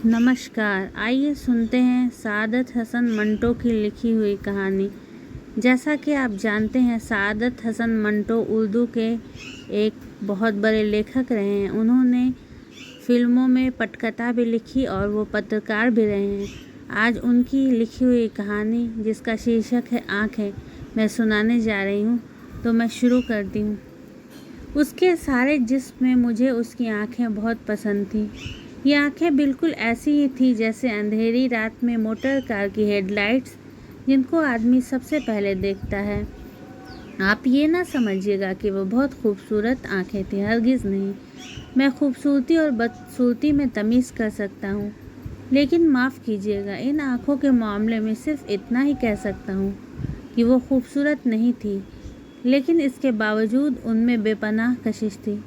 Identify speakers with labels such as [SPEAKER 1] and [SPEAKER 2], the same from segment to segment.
[SPEAKER 1] नमस्कार। आइए सुनते हैं सआदत हसन मंटो की लिखी हुई कहानी। जैसा कि आप जानते हैं, सआदत हसन मंटो उर्दू के एक बहुत बड़े लेखक रहे हैं। उन्होंने फिल्मों में पटकथा भी लिखी और वो पत्रकार भी रहे हैं। आज उनकी लिखी हुई कहानी, जिसका शीर्षक है आँखें, मैं सुनाने जा रही हूँ। तो मैं शुरू करती हूँ। उसके सारे जिस्म में मुझे उसकी आँखें बहुत पसंद थीं। ये आँखें बिल्कुल ऐसी ही थी जैसे अंधेरी रात में मोटर कार की हेडलाइट्स, जिनको आदमी सबसे पहले देखता है। आप ये ना समझिएगा कि वो बहुत खूबसूरत आँखें थी, हरगिज़ नहीं। मैं खूबसूरती और बदसूरती में तमीज़ कर सकता हूँ, लेकिन माफ़ कीजिएगा, इन आँखों के मामले में सिर्फ इतना ही कह सकता हूँ कि वो खूबसूरत नहीं थी, लेकिन इसके बावजूद उनमें बेपनाह कशिश थी।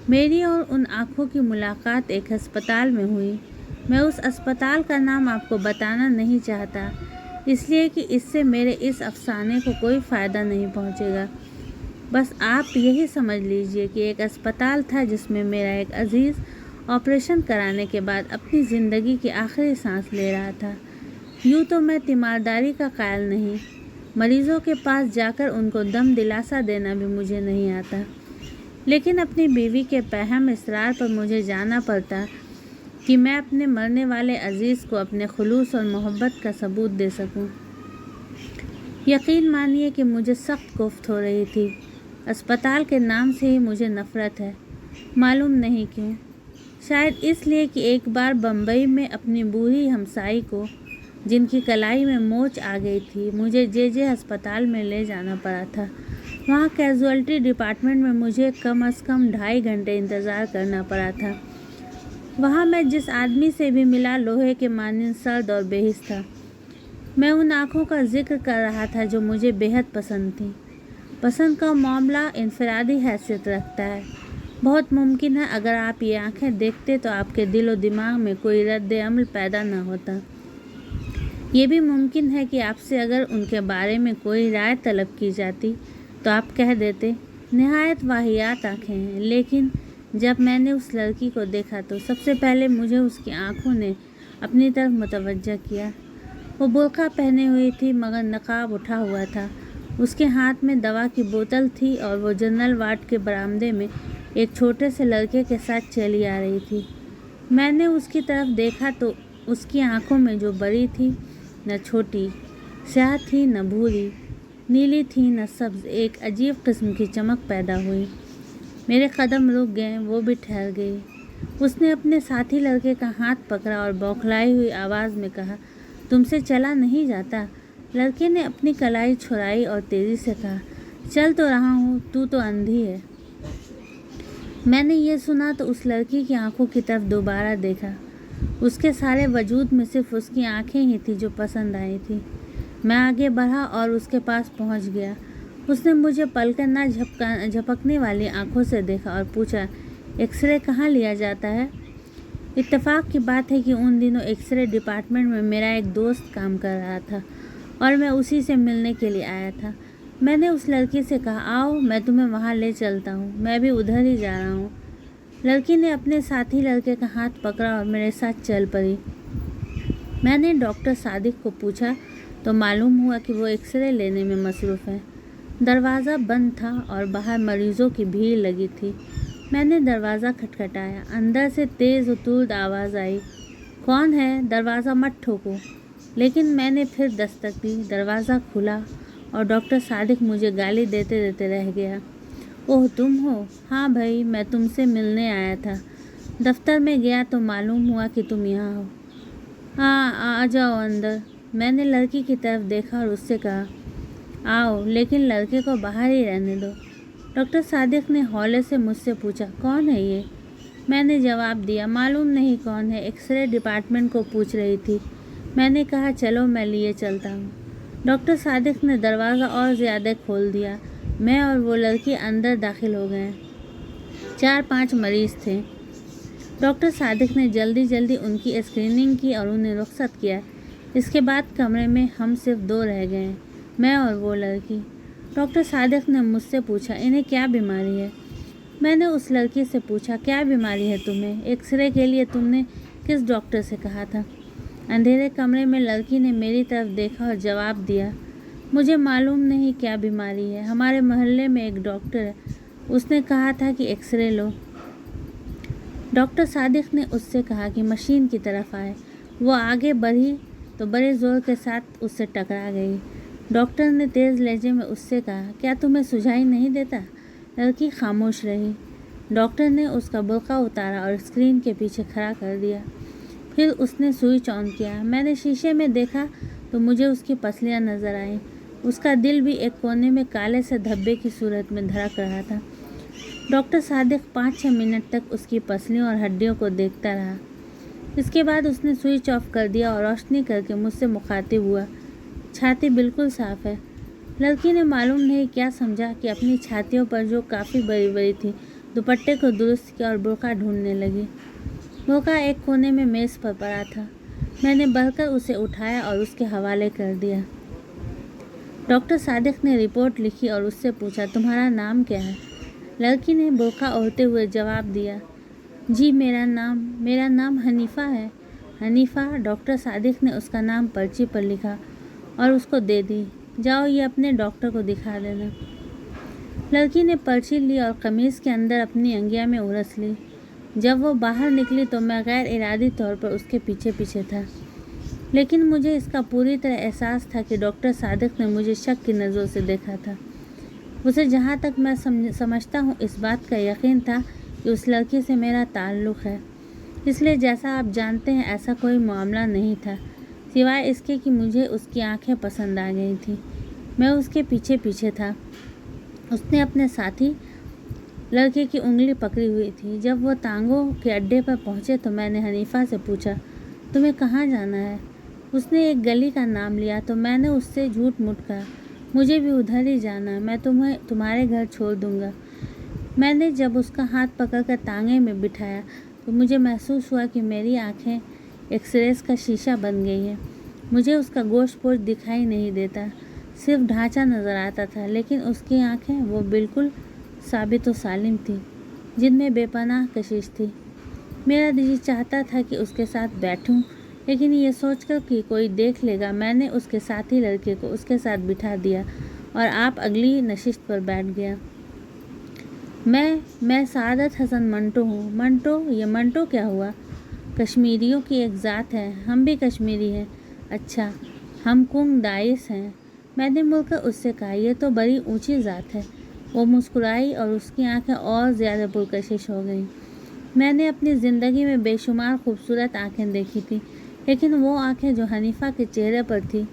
[SPEAKER 1] मेरी और उन आँखों की मुलाकात एक अस्पताल में हुई। मैं उस अस्पताल का नाम आपको बताना नहीं चाहता, इसलिए कि इससे मेरे इस अफसाने को कोई फ़ायदा नहीं पहुँचेगा। बस आप यही समझ लीजिए कि एक अस्पताल था जिसमें मेरा एक अजीज़ ऑपरेशन कराने के बाद अपनी ज़िंदगी की आखिरी सांस ले रहा था। यूँ तो मैं तीमारदारी का कायल नहीं, मरीज़ों के पास जाकर उनको दम दिलासा देना भी मुझे नहीं आता, लेकिन अपनी बीवी के पैहम इसरार पर मुझे जाना पड़ता कि मैं अपने मरने वाले अजीज़ को अपने खुलूस और मोहब्बत का सबूत दे सकूं। यकीन मानिए कि मुझे सख्त कोफ्त हो रही थी। अस्पताल के नाम से ही मुझे नफ़रत है, मालूम नहीं क्यों। शायद इसलिए कि एक बार बम्बई में अपनी बूढ़ी हमसाई को, जिनकी कलाई में मोच आ गई थी, मुझे जे अस्पताल में ले जाना पड़ा था। वहाँ कैजुअल्टी डिपार्टमेंट में मुझे कम से कम 2.5 घंटे इंतज़ार करना पड़ा था। वहाँ मैं जिस आदमी से भी मिला, लोहे के मानिंद सर्द और बेहिस था। मैं उन आँखों का जिक्र कर रहा था जो मुझे बेहद पसंद थी। पसंद का मामला इनफरादी हैसियत रखता है। बहुत मुमकिन है अगर आप ये आँखें देखते तो आपके दिल और दिमाग में कोई रद्द-ए-अमल पैदा न होता। ये भी मुमकिन है कि आपसे अगर उनके बारे में कोई राय तलब की जाती तो आप कह देते, निहायत वाहियात आँखें हैं। लेकिन जब मैंने उस लड़की को देखा तो सबसे पहले मुझे उसकी आँखों ने अपनी तरफ मुतवज्जह किया। वो बुर्का पहने हुई थी, मगर नकाब उठा हुआ था। उसके हाथ में दवा की बोतल थी और वो जनरल वार्ड के बरामदे में एक छोटे से लड़के के साथ चली आ रही थी। मैंने उसकी तरफ देखा तो उसकी आँखों में जो बड़ी थी, न छोटी, स्याह थी न भूरी, नीली थी न सब्ज़, एक अजीब किस्म की चमक पैदा हुई। मेरे कदम रुक गए, वो भी ठहर गई। उसने अपने साथी लड़के का हाथ पकड़ा और बौखलाई हुई आवाज़ में कहा, तुमसे चला नहीं जाता। लड़के ने अपनी कलाई छुड़ाई और तेज़ी से कहा, चल तो रहा हूँ, तू तो अंधी है। मैंने ये सुना तो उस लड़की की आंखों की तरफ दोबारा देखा। उसके सारे वजूद में सिर्फ उसकी आंखें ही थी जो पसंद आई थी। मैं आगे बढ़ा और उसके पास पहुंच गया। उसने मुझे पलकर ना झपकने वाली आंखों से देखा और पूछा, एक्सरे कहाँ लिया जाता है? इत्तेफाक की बात है कि उन दिनों एक्सरे डिपार्टमेंट में मेरा एक दोस्त काम कर रहा था और मैं उसी से मिलने के लिए आया था। मैंने उस लड़की से कहा, आओ मैं तुम्हें वहाँ ले चलता हूँ, मैं भी उधर ही जा रहा हूँ। लड़की ने अपने साथी लड़के का हाथ पकड़ा और मेरे साथ चल पड़ी। मैंने डॉक्टर सादिक को पूछा तो मालूम हुआ कि वो एक्सरे लेने में मसरूफ़ है। दरवाज़ा बंद था और बाहर मरीज़ों की भीड़ लगी थी। मैंने दरवाज़ा खटखटाया। अंदर से तेज़ और तुर्द आवाज़ आई, कौन है? दरवाज़ा मत ठोको। लेकिन मैंने फिर दस्तक दी। दरवाज़ा खुला और डॉक्टर सादिक मुझे गाली देते देते रह गया। ओह, तुम हो? हाँ भाई, मैं तुमसे मिलने आया था। दफ्तर में गया तो मालूम हुआ कि तुम यहाँ हो। हाँ, आ जाओ अंदर। मैंने लड़की की तरफ देखा और उससे कहा, आओ, लेकिन लड़के को बाहर ही रहने दो। डॉक्टर सादिक ने हौले से मुझसे पूछा, कौन है ये? मैंने जवाब दिया, मालूम नहीं कौन है, एक्सरे डिपार्टमेंट को पूछ रही थी। मैंने कहा, चलो मैं लिए चलता हूँ। डॉक्टर सादिक ने दरवाज़ा और ज़्यादा खोल दिया। मैं और वो लड़की अंदर दाखिल हो गए। 4-5 मरीज़ थे। डॉक्टर सादिक ने जल्दी जल्दी उनकी स्क्रीनिंग की और उन्हें रुखसत किया। इसके बाद कमरे में हम सिर्फ 2 रह गए, मैं और वो लड़की। डॉक्टर सादिक ने मुझसे पूछा, इन्हें क्या बीमारी है? मैंने उस लड़की से पूछा, क्या बीमारी है तुम्हें? एक्सरे के लिए तुमने किस डॉक्टर से कहा था? अंधेरे कमरे में लड़की ने मेरी तरफ देखा और जवाब दिया, मुझे मालूम नहीं क्या बीमारी है। हमारे मोहल्ले में एक डॉक्टर है, उसने कहा था कि एक्सरे लो। डॉक्टर सादिक ने उससे कहा कि मशीन की तरफ आए। वो आगे बढ़ी तो बड़े ज़ोर के साथ उससे टकरा गई। डॉक्टर ने तेज़ लहजे में उससे कहा, क्या तुम्हें सुझाई नहीं देता? लड़की खामोश रही। डॉक्टर ने उसका बुर्का उतारा और स्क्रीन के पीछे खड़ा कर दिया। फिर उसने स्विच ऑन किया। मैंने शीशे में देखा तो मुझे उसकी पसलियाँ नज़र आईं। उसका दिल भी एक कोने में काले से धब्बे की सूरत में धड़क रहा था। डॉक्टर सादिक 5-6 मिनट तक उसकी पसलियों और हड्डियों को देखता रहा। इसके बाद उसने स्विच ऑफ कर दिया और रोशनी करके मुझसे मुखातिब हुआ, छाती बिल्कुल साफ़ है। लड़की ने मालूम नहीं क्या समझा कि अपनी छातियों पर जो काफ़ी बड़ी बड़ी थी, दुपट्टे को दुरुस्त किया और बुर्का ढूंढने लगी। बुर्का एक कोने में मेज़ पर पड़ा था। मैंने बढ़कर उसे उठाया और उसके हवाले कर दिया। डॉक्टर सादिक ने रिपोर्ट लिखी और उससे पूछा, तुम्हारा नाम क्या है? लड़की ने बुर्का ओढ़ते हुए जवाब दिया, जी मेरा नाम हनीफ़ा है। हनीफ़ा? डॉक्टर सादिक ने उसका नाम पर्ची पर लिखा और उसको दे दी। जाओ ये अपने डॉक्टर को दिखा देना। लड़की ने पर्ची ली और कमीज़ के अंदर अपनी अंगिया में उलझ ली। जब वो बाहर निकली तो मैं गैर इरादी तौर पर उसके पीछे पीछे था, लेकिन मुझे इसका पूरी तरह एहसास था कि डॉक्टर सादिक ने मुझे शक की नज़रों से देखा था। उसे जहाँ तक मैं समझता हूँ इस बात का यकीन था कि उस लड़की से मेरा ताल्लुक़ है। इसलिए जैसा आप जानते हैं ऐसा कोई मामला नहीं था, सिवाय इसके कि मुझे उसकी आंखें पसंद आ गई थी। मैं उसके पीछे पीछे था। उसने अपने साथी लड़के की उंगली पकड़ी हुई थी। जब वो टांगों के अड्डे पर पहुँचे तो मैंने हनीफ़ा से पूछा, तुम्हें कहाँ जाना है? उसने एक गली का नाम लिया तो मैंने उससे झूठ मूठ कहा, मुझे भी उधर ही जाना, मैं तुम्हें तुम्हारे घर छोड़ दूँगा। मैंने जब उसका हाथ पकड़कर टांगे में बिठाया तो मुझे महसूस हुआ कि मेरी आँखें एक्सरेस का शीशा बन गई है। मुझे उसका गोश्त पोश दिखाई नहीं देता, सिर्फ ढांचा नज़र आता था, लेकिन उसकी आँखें वो बिल्कुल साबित व सालिम थी, जिनमें बेपनाह कशिश थी। मेरा दिल चाहता था कि उसके साथ बैठूं, लेकिन ये सोचकर कि कोई देख लेगा मैंने उसके साथी लड़के को उसके साथ बिठा दिया और आप अगली नशिस्त पर बैठ गया। मैं सादत हसन मंटो हूँ। मंटो? ये मंटो क्या हुआ? कश्मीरियों की एक ज़ात है, हम भी कश्मीरी हैं। अच्छा, हम कुंग दाइस हैं। मैंने मुड़कर उससे कहा, यह तो बड़ी ऊंची ज़ात है। वो मुस्कुराई और उसकी आंखें और ज़्यादा पुरकशिश हो गईं। मैंने अपनी ज़िंदगी में बेशुमार खूबसूरत आंखें देखी थी, लेकिन वो आंखें जो हनीफ़ा के चेहरे पर थी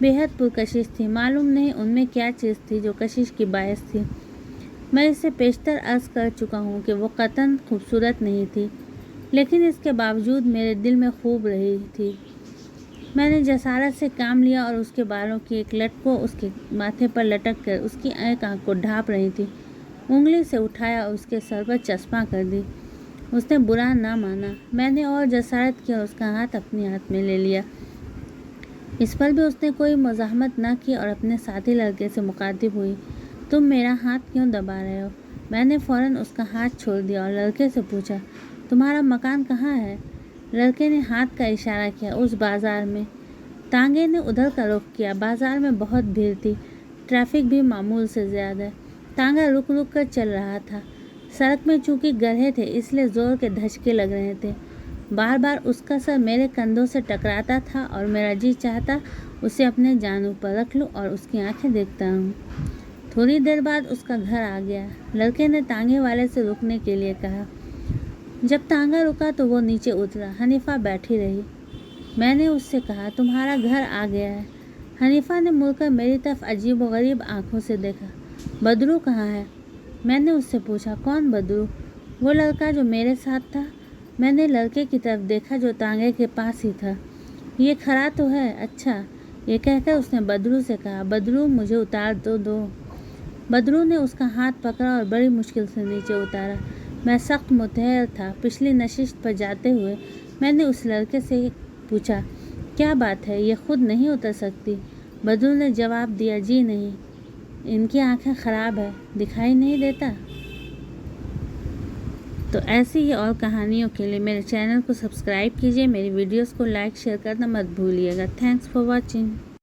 [SPEAKER 1] बेहद पुरकशिश थी। मालूम नहीं उनमें क्या चीज़ थी जो कशिश की बायस थी। मैं इसे पेशतर अर्ज़ कर चुका हूँ कि वो कतन खूबसूरत नहीं थी, लेकिन इसके बावजूद मेरे दिल में खूब रही थी। मैंने जसारत से काम लिया और उसके बालों की एक लट को उसके माथे पर लटक कर उसकी एक आँख को ढाँप रही थी, उंगली से उठाया और उसके सर पर चश्मा कर दी। उसने बुरा ना माना। मैंने और जसारत की और उसका हाथ अपने हाथ में ले लिया। इस पर भी उसने कोई मज़ाहमत न की और अपने साथी लड़के से मुखातिब हुई, तुम मेरा हाथ क्यों दबा रहे हो? मैंने फ़ौरन उसका हाथ छोड़ दिया और लड़के से पूछा, तुम्हारा मकान कहाँ है? लड़के ने हाथ का इशारा किया, उस बाज़ार में। तांगे ने उधर का रुख किया। बाज़ार में बहुत भीड़ थी, ट्रैफिक भी मामूल से ज़्यादा। तांगा रुक रुक कर चल रहा था। सड़क में चूँकि गड्ढे थे इसलिए ज़ोर के धचके लग रहे थे। बार बार उसका सर मेरे कंधों से टकराता था और मेरा जी चाहता उसे अपने जानू पर रख लूँ और उसकी आंखें देखता रहूँ। थोड़ी देर बाद उसका घर आ गया। लड़के ने तांगे वाले से रुकने के लिए कहा। जब तांगा रुका तो वो नीचे उतरा। हनीफ़ा बैठी रही। मैंने उससे कहा, तुम्हारा घर आ गया है। हनीफ़ा ने मुड़कर मेरी तरफ अजीब व गरीब आँखों से देखा। बदरू कहाँ है? मैंने उससे पूछा। कौन बदरू? वो लड़का जो मेरे साथ था। मैंने लड़के की तरफ देखा जो तांगे के पास ही था। ये खड़ा तो है। अच्छा, ये कहकर उसने बदरू से कहा, बदरू मुझे उतार दो। बदरू ने उसका हाथ पकड़ा और बड़ी मुश्किल से नीचे उतारा। मैं सख्त मुतहर था। पिछली नशिस्त पर जाते हुए मैंने उस लड़के से पूछा, क्या बात है, ये खुद नहीं उतर सकती? बदरू ने जवाब दिया, जी नहीं, इनकी आंखें ख़राब है, दिखाई नहीं देता। تو ایسی ہی اور کہانیوں کے لیے میرے چینل کو سبسکرائب کیجیے، میری ویڈیوز کو لائک شیئر کرنا مت بھولیے گا۔ Thanks for watching.